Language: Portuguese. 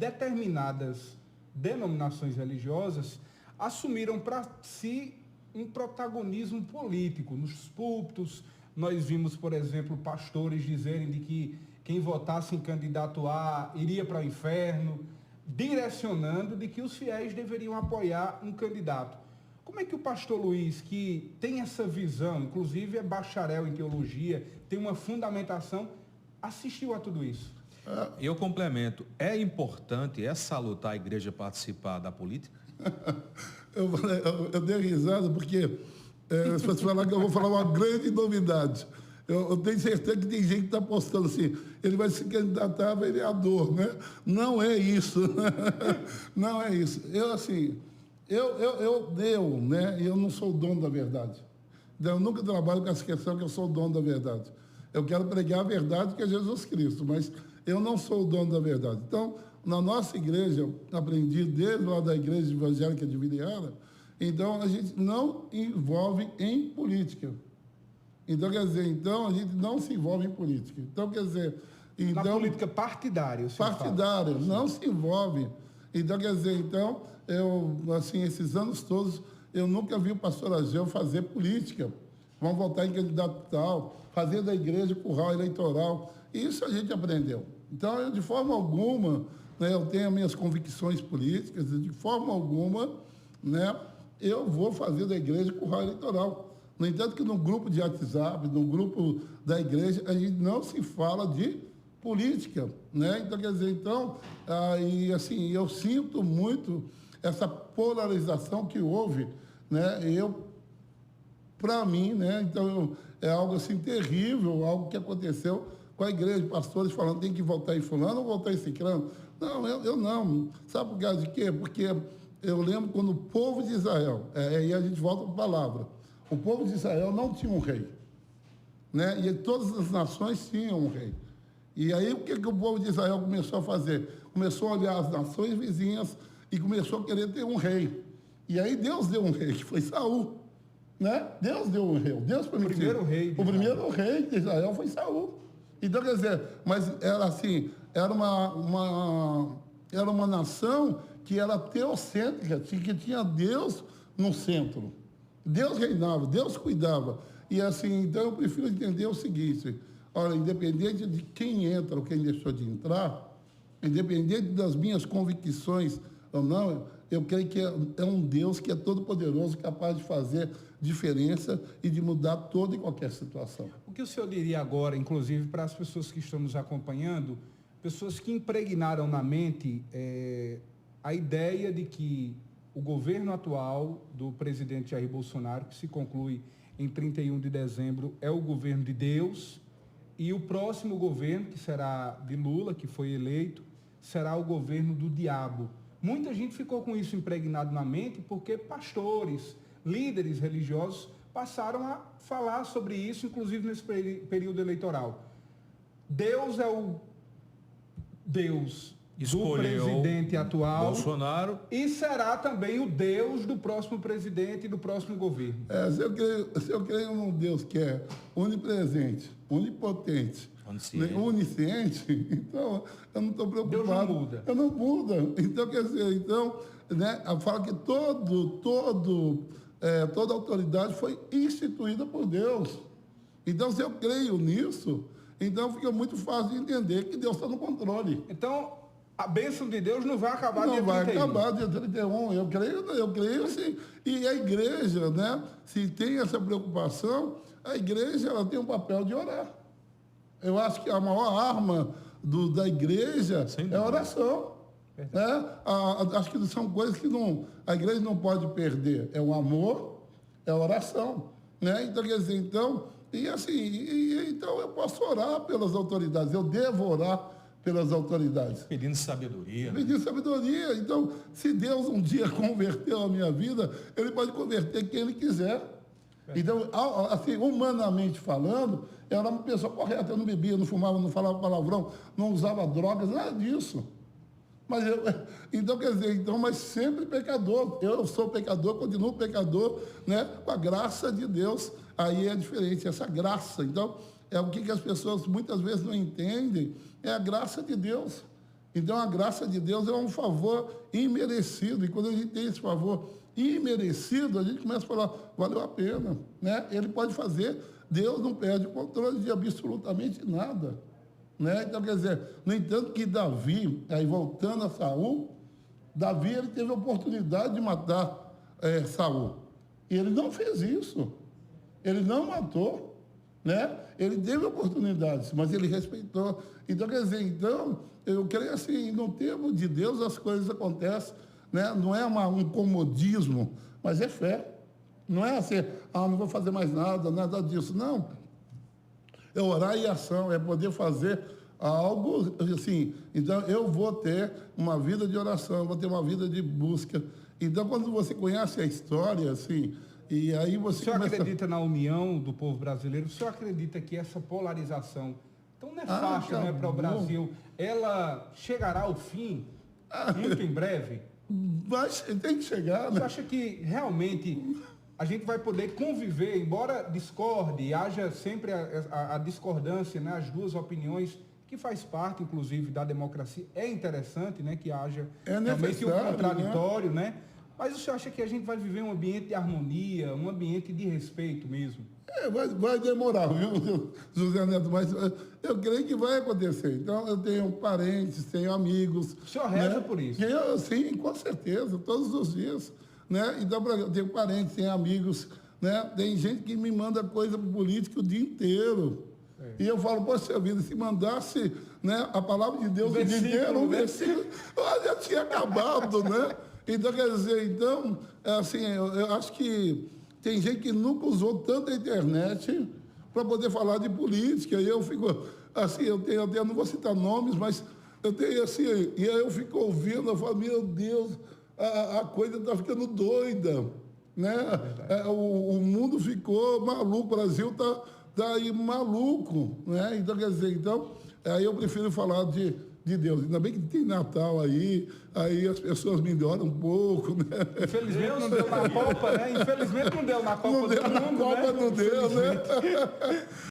determinadas denominações religiosas assumiram para si um protagonismo político. Nos púlpitos, nós vimos, por exemplo, pastores dizerem de que quem votasse em candidato A iria para o inferno, direcionando de que os fiéis deveriam apoiar um candidato. Como é que o pastor Luiz, que tem essa visão, inclusive é bacharel em teologia, tem uma fundamentação, assistiu a tudo isso? Eu complemento, é importante, é salutar a igreja participar da política? Eu dei risada porque se você falar que eu vou falar uma grande novidade. Eu tenho certeza que tem gente que está apostando assim, ele vai se candidatar a vereador, né? Não é isso. Não é isso. Eu não sou o dono da verdade. Eu nunca trabalho com essa questão que eu sou o dono da verdade. Eu quero pregar a verdade que é Jesus Cristo, mas eu não sou o dono da verdade. Então, na nossa igreja, eu aprendi desde lá da igreja evangélica de Viriara, então a gente não envolve em política. Então, quer dizer, a gente não se envolve em política. Então, quer dizer... Na política partidária, o senhor partidária, fala. não se envolve. Então, quer dizer, esses anos todos, eu nunca vi o pastor Ageu fazer política. Vamos votar em candidato tal, fazer da igreja curral eleitoral. Isso a gente aprendeu. Então, eu, de forma alguma, né, eu tenho as minhas convicções políticas, e de forma alguma, né, eu vou fazer da igreja curral eleitoral. No entanto, que no grupo de WhatsApp, no grupo da igreja, a gente não se fala de política, né? Então, quer dizer, eu sinto muito essa polarização que houve, né? Para mim, né? Então, é algo assim terrível, algo que aconteceu com a igreja, pastores falando tem que votar em fulano ou votar em ciclano. Não, eu não. Sabe por causa de quê? Porque eu lembro quando o povo de Israel, aí a gente volta para a palavra, o povo de Israel não tinha um rei, né? E todas as nações tinham um rei. E aí o que o povo de Israel começou a fazer? Começou a olhar as nações vizinhas e começou a querer ter um rei. E aí Deus deu um rei, que foi Saul, né? Deus deu um rei, Deus permitiu. O primeiro rei de Israel foi Saul. Então, quer dizer, mas era assim, era uma nação que era teocêntrica, que tinha Deus no centro. Deus reinava, Deus cuidava. E assim, então eu prefiro entender o seguinte, olha, independente de quem entra ou quem deixou de entrar, independente das minhas convicções ou não, eu creio que é um Deus que é todo-poderoso, capaz de fazer diferença e de mudar toda e qualquer situação. O que o senhor diria agora, inclusive, para as pessoas que estão nos acompanhando, pessoas que impregnaram na mente a ideia de que o governo atual do presidente Jair Bolsonaro, que se conclui em 31 de dezembro, é o governo de Deus, e o próximo governo, que será de Lula, que foi eleito, será o governo do diabo. Muita gente ficou com isso impregnado na mente porque pastores, líderes religiosos passaram a falar sobre isso, inclusive nesse período eleitoral. Deus é o Deus do presidente atual, Bolsonaro, e será também o Deus do próximo presidente e do próximo governo. Se eu creio num Deus que é onipresente, onipotente, onisciente, então eu não estou preocupado. Deus não muda. Eu não muda. Então, quer dizer, né, fala que toda autoridade foi instituída por Deus. Então, se eu creio nisso, então fica muito fácil de entender que Deus está no controle. Então, a bênção de Deus não vai acabar dia 31. Não vai acabar dia 31. Eu creio sim. E a igreja, né, se tem essa preocupação, a igreja ela tem um papel de orar. Eu acho que a maior arma da igreja é a oração. Né? Acho que são coisas que a igreja não pode perder. É o amor, é a oração. Né? Então, quer dizer, então eu posso orar pelas autoridades, eu devo orar pelas autoridades. Pedindo sabedoria. Pedindo sabedoria. Então, se Deus um dia converteu a minha vida, Ele pode converter quem Ele quiser. Então, assim, humanamente falando, eu era uma pessoa correta, eu não bebia, não fumava, não falava palavrão, não usava drogas, nada disso. Mas então, quer dizer, mas sempre pecador. Eu sou pecador, continuo pecador, né? Com a graça de Deus. Aí é diferente, essa graça. Então, é o que as pessoas muitas vezes não entendem, é a graça de Deus. Então, a graça de Deus é um favor imerecido. E quando a gente tem esse favor imerecido, a gente começa a falar, valeu a pena. Né? Ele pode fazer, Deus não perde o controle de absolutamente nada. Né? Então, quer dizer, no entanto que Davi, aí voltando a Saul, Davi ele teve a oportunidade de matar Saul. E ele não fez isso. Ele não matou. Né? Ele teve oportunidades, mas ele respeitou. Então, quer dizer, eu creio assim, no tempo de Deus as coisas acontecem, né? Não é um comodismo, mas é fé. Não é assim, não vou fazer mais nada disso. Não. É orar e ação, é poder fazer algo assim. Então, eu vou ter uma vida de oração, vou ter uma vida de busca. Então, quando você conhece a história, assim, e aí você O senhor acredita na união do povo brasileiro? O senhor acredita que essa polarização tão nefasta, né, para o Brasil, ela chegará ao fim muito em breve? Mas tem que chegar, né? Você acha que realmente a gente vai poder conviver, embora discorde, haja sempre a discordância, né, as duas opiniões, que faz parte, inclusive, da democracia? É interessante, né, que haja realmente um contraditório, né? Mas o senhor acha que a gente vai viver um ambiente de harmonia, um ambiente de respeito mesmo? Vai demorar, viu, José Neto? Mas eu creio que vai acontecer. Então, eu tenho parentes, tenho amigos. O senhor reza por isso? Sim, com certeza, todos os dias. Né? Então, eu tenho parentes, tenho amigos. Né? Tem gente que me manda coisa política o dia inteiro. E eu falo, poxa vida, se mandasse, né, a palavra de Deus o dia inteiro, um versículo, já tinha acabado, né? Então, quer dizer, assim, eu acho que tem gente que nunca usou tanta internet para poder falar de política. E eu fico, assim, eu não vou citar nomes, mas eu tenho assim, e aí eu fico ouvindo, eu falo, meu Deus, a coisa está ficando doida. Né? O mundo ficou maluco, o Brasil está aí maluco. Né? Então, quer dizer, aí eu prefiro falar de Deus. Ainda bem que tem Natal aí as pessoas melhoram um pouco, né? Infelizmente não deu na Copa, né? Infelizmente não deu na Copa do Mundo, na Copa, né? não deu, né?